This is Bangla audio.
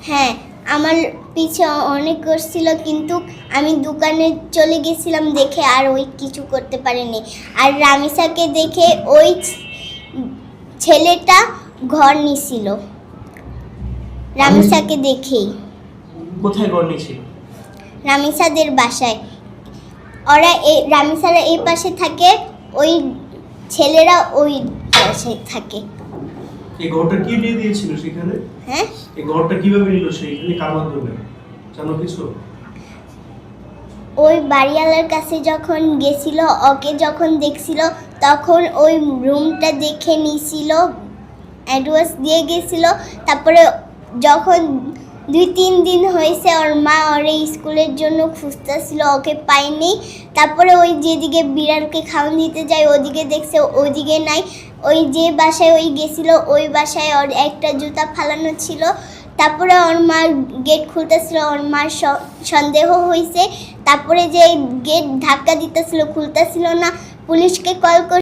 হ্যাঁ, আমার পিছে অনেক করছিল, কিন্তু আমি দোকানে চলে গেছিলাম দেখে আর ওই কিছু করতে পারিনি। আর রামিসাকে দেখে ওই ছেলেটা ঘর নিছিল রামিসাকে দেখেই। কোথায় ঘর নিয়েছিল? রামিসাদের বাসায়। ওরা রামিসারা এই পাশে থাকে, ওই ছেলেরা ওই পাশে থাকে। এই ঘরটা কি দিয়ে দিয়েছিল সেখানে? হ্যাঁ, এই ঘরটা কিভাবে নিল সেইখানে, কার মাধ্যমে জানো কিছু? ওই বাড়িওয়ালার কাছে যখন গেছিল, ওকে যখন দেখছিল তখন ওই রুমটা দেখে নিছিল, অ্যাডভান্স দিয়ে গেছিল। তারপরে যখন 2-3 দিন হয়েছে, ওর মা ওরে স্কুলের জন্য খুঁজতেছিল, ওকে পায়নি। তারপরে ওই যেদিকে বিড়ালকে খাওয়ান দিতে যায় ওদিকে দেখছে, ওদিকে নাই। ওই যে বাসায় ওই গেছিল ওই বাসায় ওর একটা জুতা ফালানো ছিল। তারপরে ওর মা গেট খুলতেছিল, ওর মার সন্দেহ হয়েছে। তারপরে যে গেট ধাক্কা দিতেছিল, খুলতেছিল না, পুলিশকে কল করে